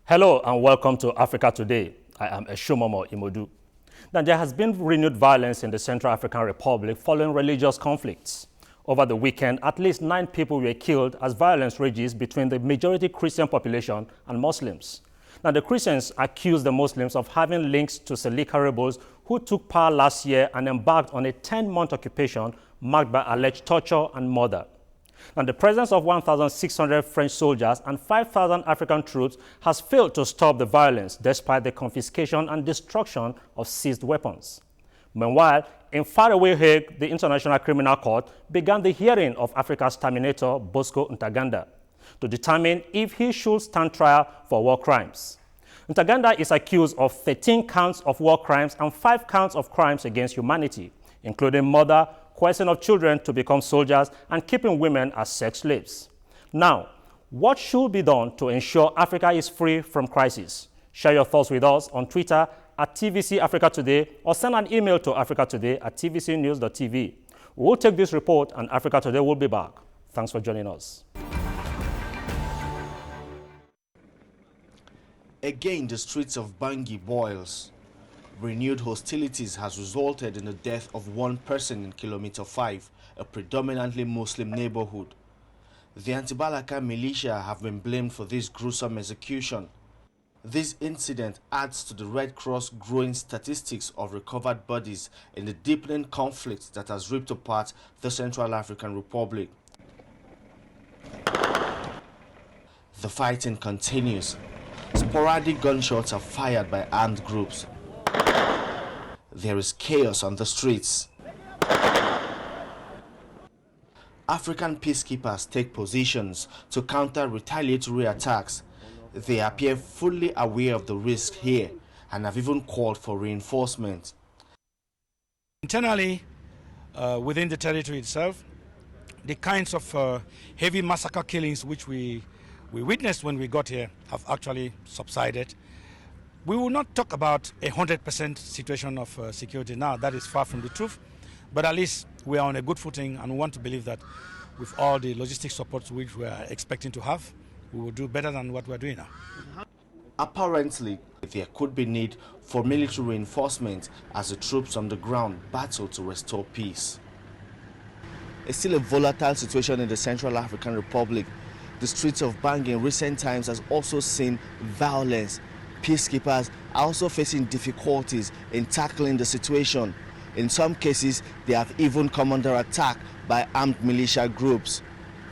Hello and welcome to Africa Today. I am Eshomomo Imodu. Now, there has been renewed violence in the Central African Republic following religious conflicts. Over the weekend, at least 9 people were killed as violence rages between the majority Christian population and Muslims. Now, the Christians accuse the Muslims of having links to Selika rebels who took power last year and embarked on a 10-month occupation marked by alleged torture and murder. And the presence of 1,600 French soldiers and 5,000 African troops has failed to stop the violence despite the confiscation and destruction of seized weapons. Meanwhile, in faraway Hague, the International Criminal Court began the hearing of Africa's Terminator, Bosco Ntangada, to determine if he should stand trial for war crimes. Ntangada is accused of 13 counts of war crimes and 5 counts of crimes against humanity, including murder, coercing of children to become soldiers, and keeping women as sex slaves. Now, what should be done to ensure Africa is free from crisis? Share your thoughts with us on Twitter at TVC Africa Today or send an email to africatoday@tvcnews.tv. We will take this report and Africa Today will be back. Thanks for joining us. Again, the streets of Bangui boils. Renewed hostilities has resulted in the death of 1 person in Kilometer 5, a predominantly Muslim neighborhood. The anti-Balaka militia have been blamed for this gruesome execution. This incident adds to the Red Cross growing statistics of recovered bodies in the deepening conflict that has ripped apart the Central African Republic. The fighting continues. Sporadic gunshots are fired by armed groups. There is chaos on the streets. African peacekeepers take positions to counter retaliatory attacks. They appear fully aware of the risk here and have even called for reinforcement. Internally, within the territory itself, the kinds of heavy massacre killings which we witnessed when we got here have actually subsided. We will not talk about a 100% situation of security now. That is far from the truth. But at least we are on a good footing, and we want to believe that with all the logistic support which we are expecting to have, we will do better than what we are doing now. Apparently, there could be need for military reinforcement as the troops on the ground battle to restore peace. It's still a volatile situation in the Central African Republic. The streets of Bangui in recent times has also seen violence. Peacekeepers are also facing difficulties in tackling the situation. In some cases, they have even come under attack by armed militia groups.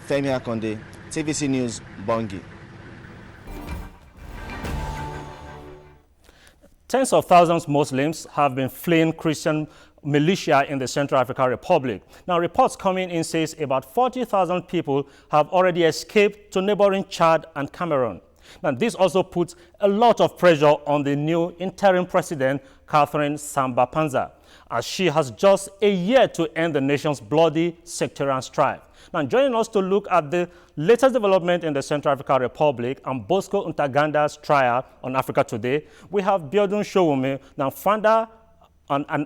Femi Akonde, TVC News, Bangui. Tens of thousands of Muslims have been fleeing Christian militia in the Central African Republic. Now, reports coming in says about 40,000 people have already escaped to neighboring Chad and Cameroon. Now, this also puts a lot of pressure on the new interim president, Catherine Samba-Panza, as she has just a year to end the nation's bloody sectarian strife. Now, joining us to look at the latest development in the Central African Republic and Bosco Ntanganda's trial on Africa Today, we have Biodun Showome, now founder and an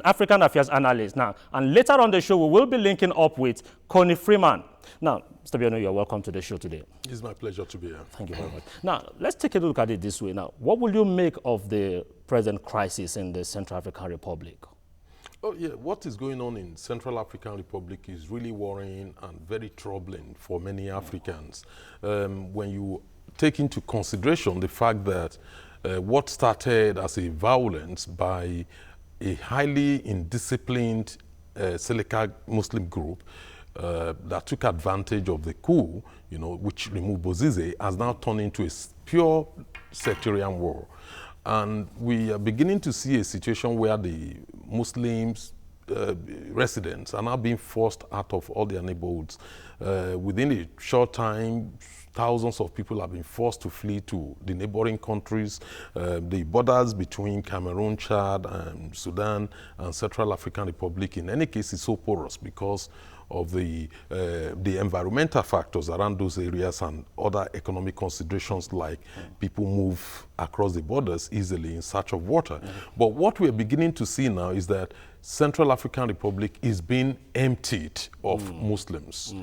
African affairs analyst. Now, and later on the show, we will be linking up with Connie Freeman. Now, Mr. Biodun, you're welcome to the show today. It's my pleasure to be here. Thank you very much. Now, let's take a look at it this way. Now, what will you make of the present crisis in the Central African Republic? Oh, yeah, what is going on in Central African Republic is really worrying and very troubling for many Africans. When you take into consideration the fact that what started as a violence by a highly indisciplined Seleka Muslim group that took advantage of the coup, which removed Bozize, has now turned into a pure sectarian war. And we are beginning to see a situation where the Muslims residents are now being forced out of all their neighborhoods. Within a short time, thousands of people have been forced to flee to the neighboring countries. The borders between Cameroon, Chad, and Sudan and Central African Republic, in any case, is so porous because of the environmental factors around those areas and other economic considerations like people move across the borders easily in search of water. But what we're beginning to see now is that Central African Republic is being emptied of Muslims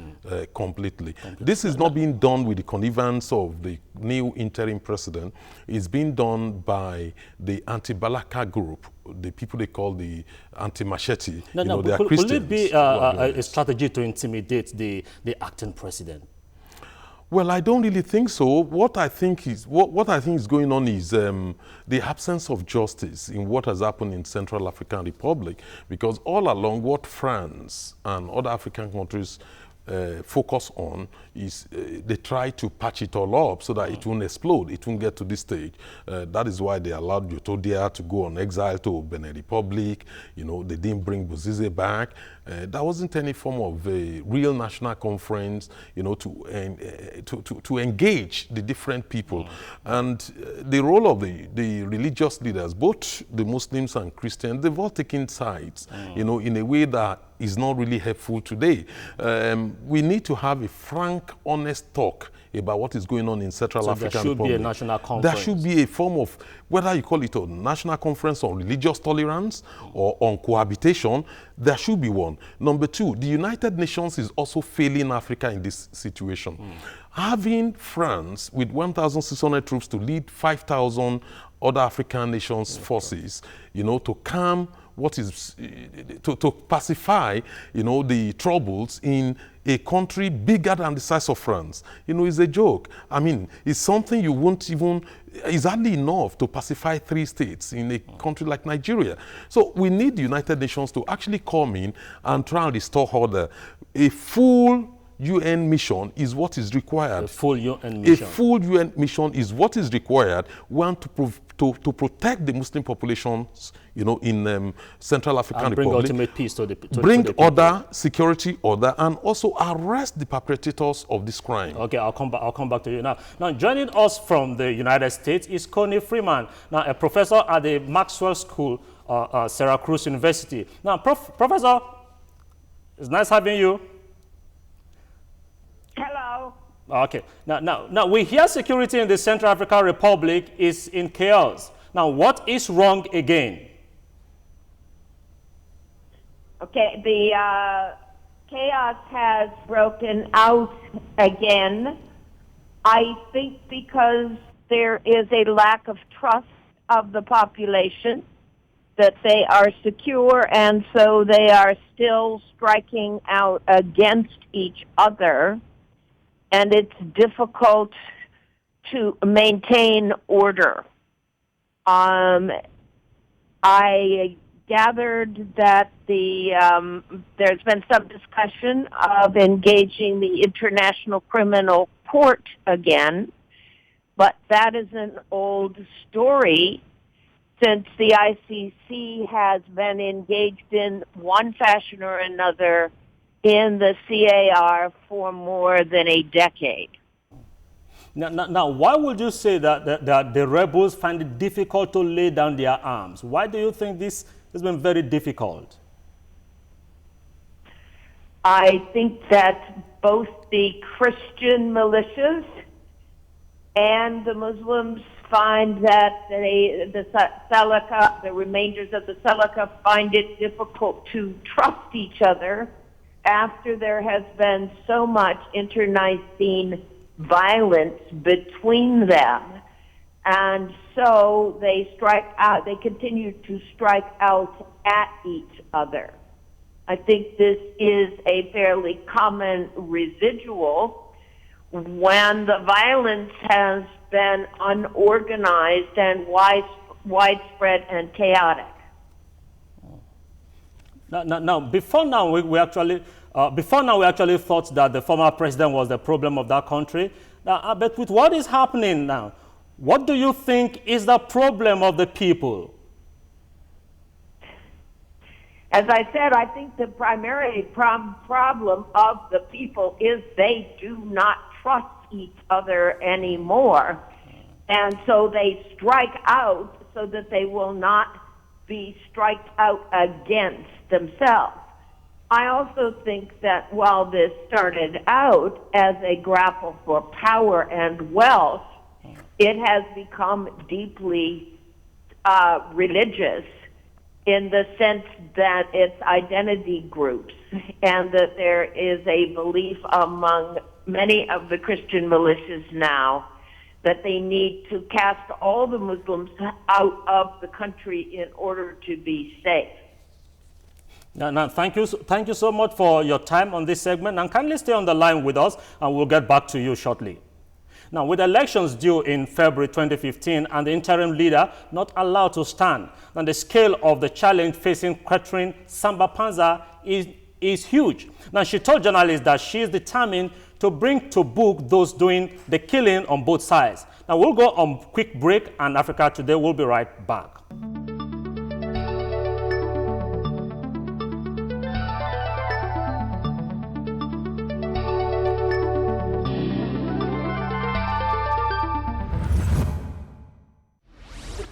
completely. This is not being done with the connivance of the new interim president. It's being done by the anti-Balaka group, the people they call the anti-machete. They are Christians. Could it be a strategy to intimidate the acting president? Well, I don't really think so. What I think is going on is the absence of justice in what has happened in Central African Republic, because all along what France and other African countries focus on is they try to patch it all up so that it won't explode, it won't get to this stage. That is why they allowed Yotodia to go on exile to Benin Republic. They didn't bring Bozize back. There wasn't any form of a real national conference, to engage the different people. And the role of the religious leaders, both the Muslims and Christians, they've all taken sides, in a way that is not really helpful today. We need to have a frank, honest talk about what is going on in Central African Republic. There should be a national conference. There should be a form of, whether you call it a national conference on religious tolerance or on cohabitation, there should be one. Number two, the United Nations is also failing Africa in this situation. Having France with 1,600 troops to lead 5,000 other African nations' forces, to calm what is, to pacify, the troubles in a country bigger than the size of France, is a joke. I mean, it's something you won't even, it's hardly enough to pacify 3 states in a country like Nigeria. So we need the United Nations to actually come in and try and restore order. A full UN mission is what is required. A full UN mission. A full UN mission is what is required, one, to protect the Muslim populations, in Central African and bring Republic. Ultimate peace to the bring people. order, security order, and also arrest the perpetrators of this crime. Okay, I'll come back to you now. Now, joining us from the United States is Connie Freeman, now a professor at the Maxwell School, Syracuse University. Now, Professor, it's nice having you. Hello. Okay. Now we hear security in the Central African Republic is in chaos. Now, what is wrong again? Okay, the chaos has broken out again. I think because there is a lack of trust of the population, that they are secure, and so they are still striking out against each other. And it's difficult to maintain order. I gathered that there's been some discussion of engaging the International Criminal Court again, but that is an old story since the ICC has been engaged in one fashion or another in the CAR for more than a decade. Now, why would you say that the rebels find it difficult to lay down their arms? Why do you think this has been very difficult? I think that both the Christian militias and the Muslims find that the remainders of the Salaka find it difficult to trust each other after there has been so much internecine violence between them. And so they continue to strike out at each other. I think this is a fairly common residual when the violence has been unorganized and widespread and chaotic. Before now, we actually thought that the former president was the problem of that country. But with what is happening now, what do you think is the problem of the people? As I said, I think the primary problem of the people is they do not trust each other anymore. And so they strike out so that they will not be striked out against themselves. I also think that while this started out as a grapple for power and wealth, it has become deeply religious in the sense that it's identity groups, and that there is a belief among many of the Christian militias now that they need to cast all the Muslims out of the country in order to be safe. Now, thank you so much for your time on this segment, and kindly stay on the line with us, and we'll get back to you shortly. Now, with elections due in February 2015 and the interim leader not allowed to stand, then the scale of the challenge facing Catherine Samba-Panza is huge. Now, she told journalists that she is determined to bring to book those doing the killing on both sides. Now, we'll go on a quick break, and Africa Today will be right back.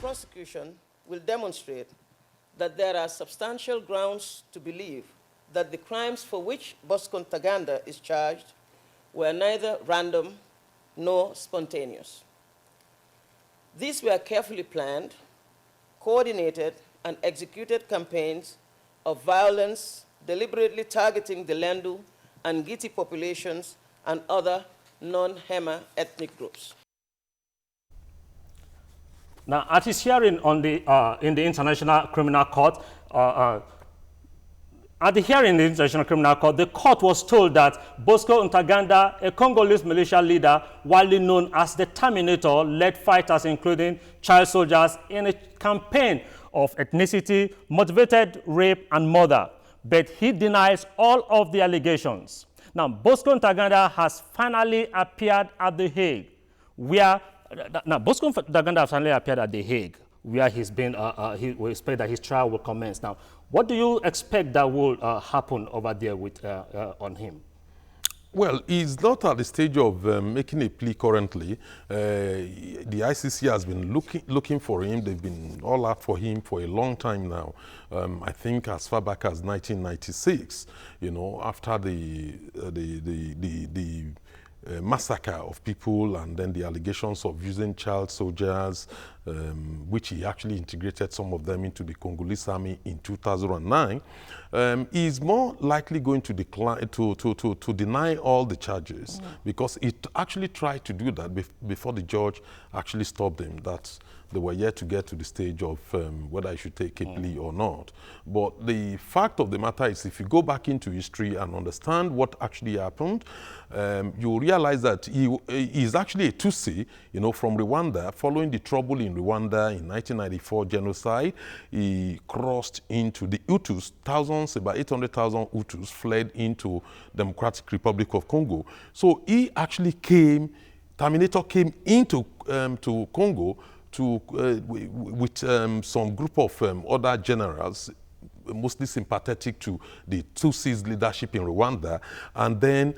Prosecution will demonstrate that there are substantial grounds to believe that the crimes for which Bosco Ntangada is charged were neither random nor spontaneous. These were carefully planned, coordinated, and executed campaigns of violence deliberately targeting the Lendu and Giti populations and other non-Hema ethnic groups. Now, at his hearing on the, in the International Criminal Court, the court was told that Bosco Ntangada, a Congolese militia leader, widely known as the Terminator, led fighters, including child soldiers, in a campaign of ethnicity, motivated rape, and murder. But he denies all of the allegations. Now, Bosco Ntangada has finally appeared at The Hague, where Bosco Ntangada has finally appeared at The Hague, where he's been, we expect that his trial will commence. Now, what do you expect that will happen over there with, on him? Well, he's not at the stage of making a plea currently. The ICC has been looking for him. They've been all out for him for a long time now. I think as far back as 1996, you know, after the massacre of people and then the allegations of using child soldiers, which he actually integrated some of them into the Congolese army in 2009, is more likely going to decline to deny all the charges, because it actually tried to do that before the judge actually stopped him. That they were yet to get to the stage of whether I should take a plea or not. But the fact of the matter is, if you go back into history and understand what actually happened, you realize that he is actually a Tutsi, you know, from Rwanda. Following the trouble in Rwanda in 1994 genocide, he crossed into the Hutus. Thousands, about 800,000 Hutus fled into Democratic Republic of Congo. So he actually came, Terminator came into to Congo with some group of other generals, mostly sympathetic to the Tutsis leadership in Rwanda, and then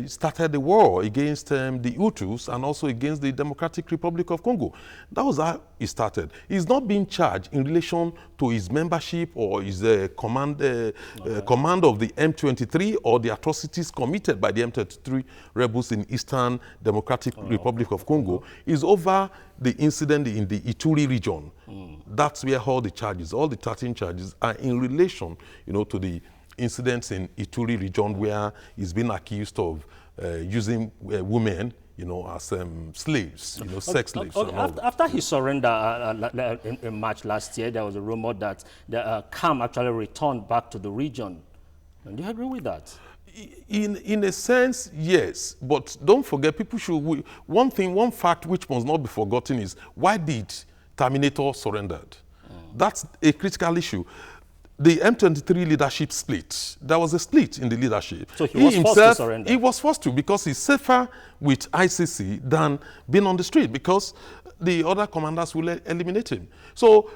started the war against the Hutus and also against the Democratic Republic of Congo. That was how he started. He's not being charged in relation to his membership or his command of the M23 or the atrocities committed by the M23 rebels in Eastern Democratic Republic of Congo. Is over the incident in the Ituri region. That's where all the 13 charges are in relation, you know, to the incidents in Ituri region where he's been accused of using women, you know, as slaves, you know, sex slaves. After he surrendered in March last year, there was a rumor that the CAM actually returned back to the region. Do you agree with that? In a sense, yes, but don't forget, people should, one fact which must not be forgotten is, why did Terminator surrender? That's a critical issue. The M23 leadership split. There was a split in the leadership. So he was forced to surrender? He was forced to, because he's safer with ICC than being on the street, because the other commanders will eliminate him. So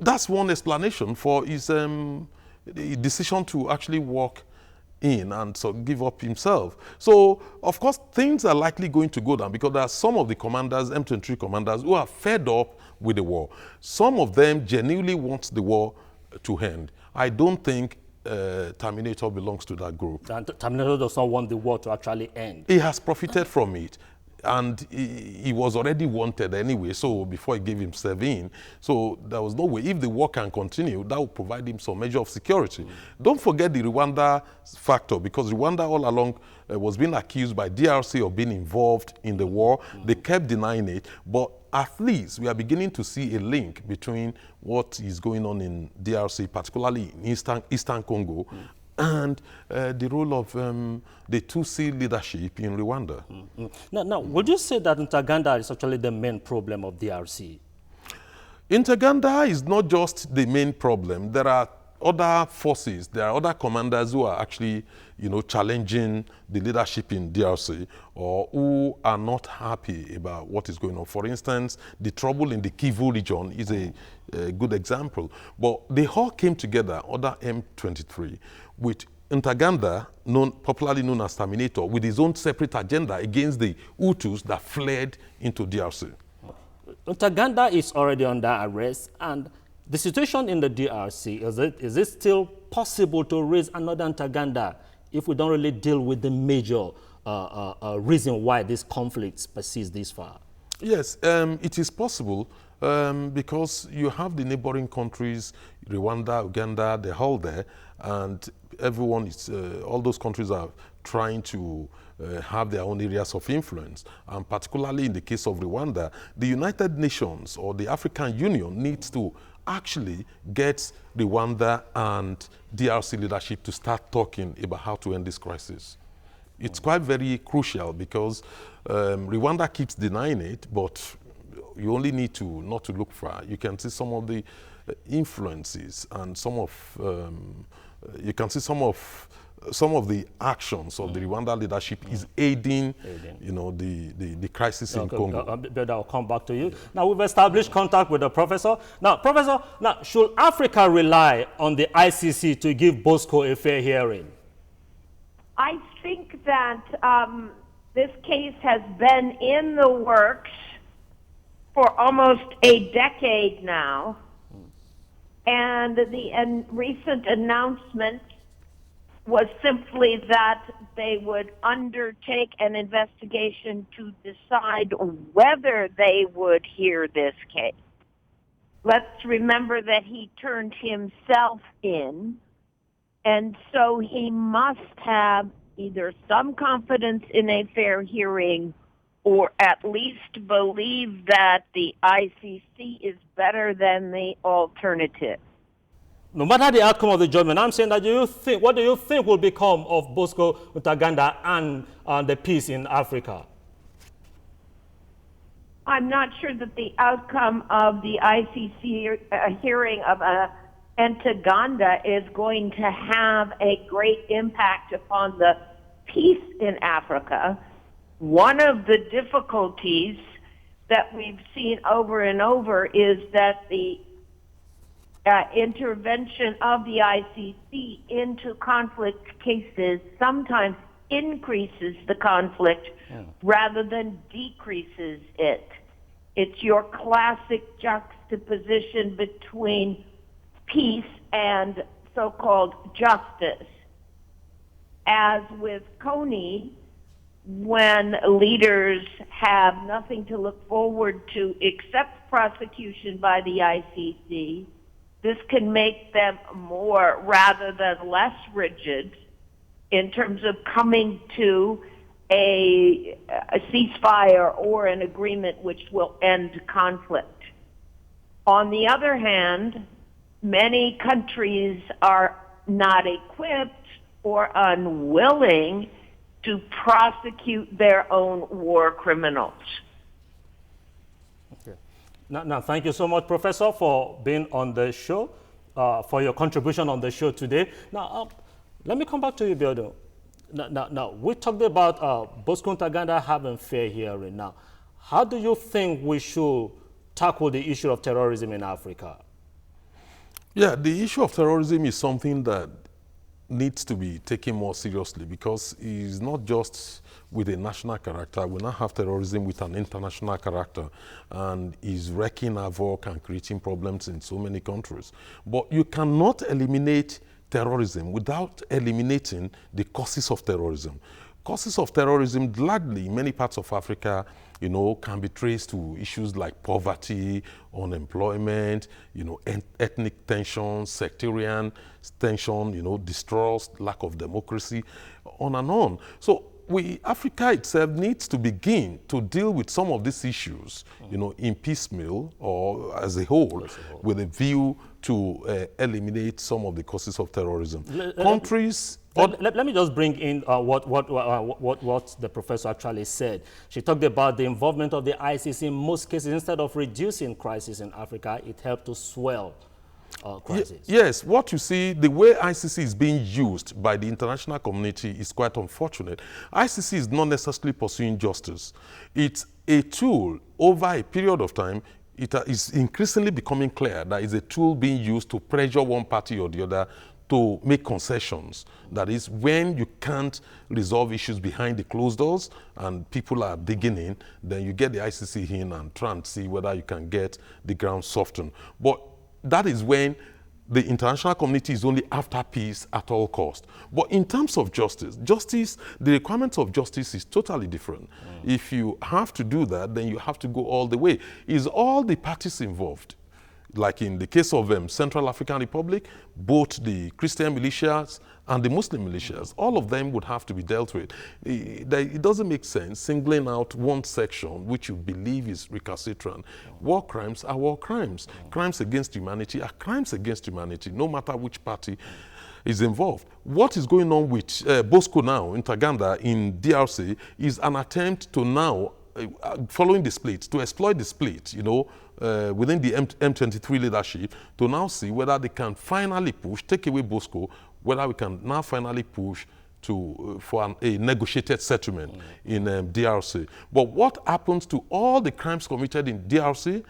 that's one explanation for his decision to actually walk in and so give up himself. So, of course, things are likely going to go down, because there are some of the commanders, M23 commanders, who are fed up with the war. Some of them genuinely want the war to end. I don't think Terminator belongs to that group. And Terminator does not want the war to actually end. He has profited from it. and he was already wanted anyway, so before he gave himself in, so there was no way. If the war can continue, that will provide him some measure of security. Don't forget the Rwanda factor, because Rwanda all along was being accused by DRC of being involved in the war. They kept denying it, but at least we are beginning to see a link between what is going on in DRC, particularly in Eastern Congo, and the role of the Tutsi leadership in Rwanda. Now, would you say that Ntangada is actually the main problem of DRC? Ntangada is not just the main problem. There are other forces, there are other commanders who are actually, challenging the leadership in DRC, or who are not happy about what is going on. For instance, the trouble in the Kivu region is a good example. But they all came together under M23 with Ntangada, popularly known as Terminator, with his own separate agenda against the Hutus that fled into DRC. Ntangada is already under arrest, and the situation in the DRC, is it still possible to raise another Ntangada if we don't really deal with the major reason why this conflict persists this far? Yes, it is possible because you have the neighboring countries, Rwanda, Uganda, they're all there, and everyone is, all those countries are trying to have their own areas of influence. And particularly in the case of Rwanda, the United Nations or the African Union needs to actually get Rwanda and DRC leadership to start talking about how to end this crisis. It's quite very crucial because Rwanda keeps denying it, but you only need to not to look far. You can see some of the influences and some of you can see some of the actions of the Rwanda leadership is aiding. The crisis in Congo. But I'll come back to you. Now, we've established contact with the professor. Now, Professor, should Africa rely on the ICC to give Bosco a fair hearing? I think that this case has been in the works for almost a decade now, and the recent announcement was simply that they would undertake an investigation to decide whether they would hear this case. Let's remember that he turned himself in, and so he must have either some confidence in a fair hearing or at least believe that the ICC is better than the alternative. No matter the outcome of the judgment, I'm saying that what do you think will become of Bosco Ntangada and the peace in Africa? I'm not sure that the outcome of the ICC hearing of Ntangada is going to have a great impact upon the peace in Africa. One of the difficulties that we've seen over and over is that the intervention of the ICC into conflict cases sometimes increases the conflict rather than decreases it. It's your classic juxtaposition between peace and so-called justice. As with CONI, when leaders have nothing to look forward to except prosecution by the ICC, this can make them more rather than less rigid in terms of coming to a ceasefire or an agreement which will end conflict. On the other hand, many countries are not equipped or unwilling to prosecute their own war criminals. Okay. Now, thank you so much, Professor, for being on the show, for your contribution on the show today. Now, let me come back to you, Biodo. Now, we talked about Bosco Ntangada having fair hearing. Now, how do you think we should tackle the issue of terrorism in Africa? Yeah, the issue of terrorism is something that needs to be taken more seriously because it's not just with a national character. We now have terrorism with an international character and is wreaking havoc and creating problems in so many countries. But you cannot eliminate terrorism without eliminating the causes of terrorism. causes of terrorism largely in many parts of Africa, can be traced to issues like poverty, unemployment, ethnic tension, sectarian tension, distrust, lack of democracy, on and on. So Africa itself needs to begin to deal with some of these issues, in piecemeal or as a whole, with a view to eliminate some of the causes of terrorism. Let me just bring in what the professor actually said. She talked about the involvement of the ICC in most cases. Instead of reducing crisis in Africa, it helped to swell crisis. Yes, what you see, the way ICC is being used by the international community is quite unfortunate. ICC is not necessarily pursuing justice. It's a tool over a period of time. It is increasingly becoming clear that it's a tool being used to pressure one party or the other to make concessions. That is, when you can't resolve issues behind the closed doors and people are digging in, then you get the ICC in and try and see whether you can get the ground softened. But that is when the international community is only after peace at all costs. But in terms of justice, the requirements of justice is totally different. If you have to do that, then you have to go all the way. Is all the parties involved? Like in the case of Central African Republic, both the Christian militias and the Muslim militias, all of them would have to be dealt with. It doesn't make sense singling out one section which you believe is recalcitrant. War crimes are war crimes. Crimes against humanity are crimes against humanity, no matter which party is involved. What is going on with Bosco now, Ntangada in DRC, is an attempt to now, following the split, to exploit the split, within the M23 leadership, to now see whether they can finally push, take away Bosco, whether we can now finally push for a negotiated settlement in DRC. But what happens to all the crimes committed in DRC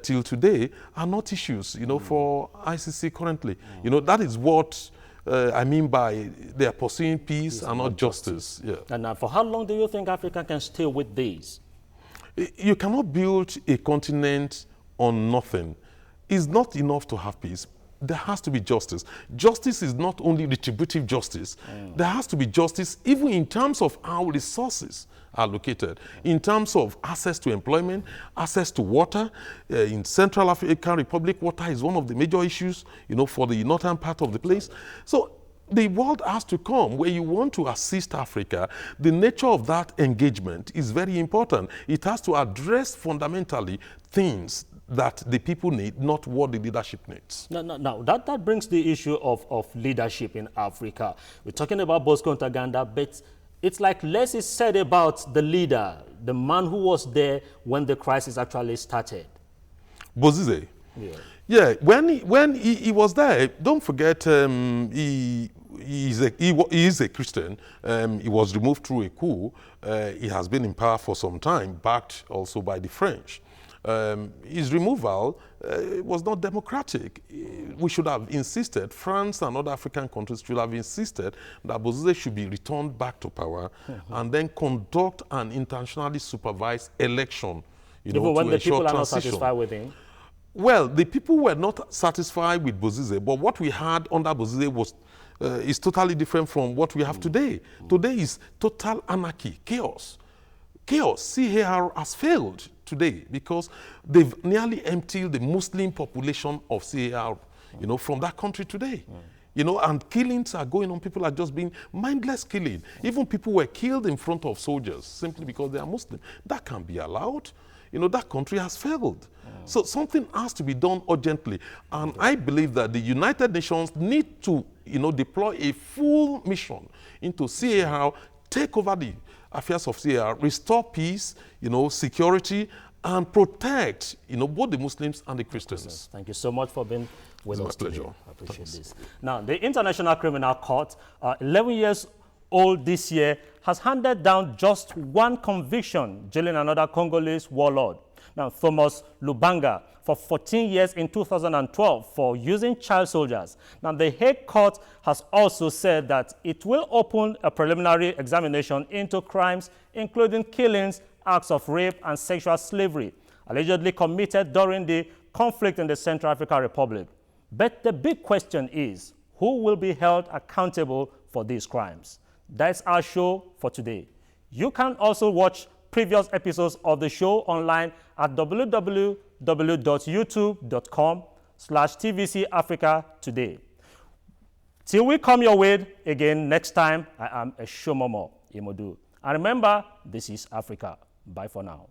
till today are not issues, for ICC currently. That is what I mean by they are pursuing peace and not justice. Yeah. And for how long do you think Africa can stay with these? You cannot build a continent on nothing. It's not enough to have peace. There has to be justice. Justice is not only retributive justice. There has to be justice even in terms of how resources are located, in terms of access to employment, access to water. In Central African Republic, water is one of the major issues, for the northern part of the place. So the world has to come where you want to assist Africa. The nature of that engagement is very important. It has to address fundamentally things that the people need, not what the leadership needs. Now that brings the issue of leadership in Africa. We're talking about Bosco Ntaganda, but it's like less is said about the leader, the man who was there when the crisis actually started. Bozize. Yeah, when he was there, don't forget he is a Christian. He was removed through a coup. He has been in power for some time, backed also by the French. His removal was not democratic. We should have insisted, France and other African countries should have insisted that Bozize should be returned back to power and then conduct an internationally supervised election. Even when the people are not satisfied with him? Well, the people were not satisfied with Bozize, but what we had under Bozize was is totally different from what we have today. Today is total anarchy, chaos. Chaos. CAR has failed today because they've nearly emptied the Muslim population of CAR, from that country today. And killings are going on. People are just being mindless killing. Even people were killed in front of soldiers simply because they are Muslim. That can't be allowed. That country has failed. So something has to be done urgently. And I believe that the United Nations need to, deploy a full mission into CAR, take over the affairs of CAR, restore peace, security, and protect, both the Muslims and the Christians. Thank you so much for being with us today. Pleasure. I appreciate this. Now, the International Criminal Court, 11 years old this year, has handed down just one conviction, jailing another Congolese warlord. Now, Thomas Lubanga, for 14 years in 2012 for using child soldiers. Now, the Hague Court has also said that it will open a preliminary examination into crimes, including killings, acts of rape, and sexual slavery, allegedly committed during the conflict in the Central African Republic. But the big question is, who will be held accountable for these crimes? That's our show for today. You can also watch previous episodes of the show online at www.youtube.com/TVC Africa Today. Till we come your way again next time, I am Eshomomo Imodu. And remember, this is Africa. Bye for now.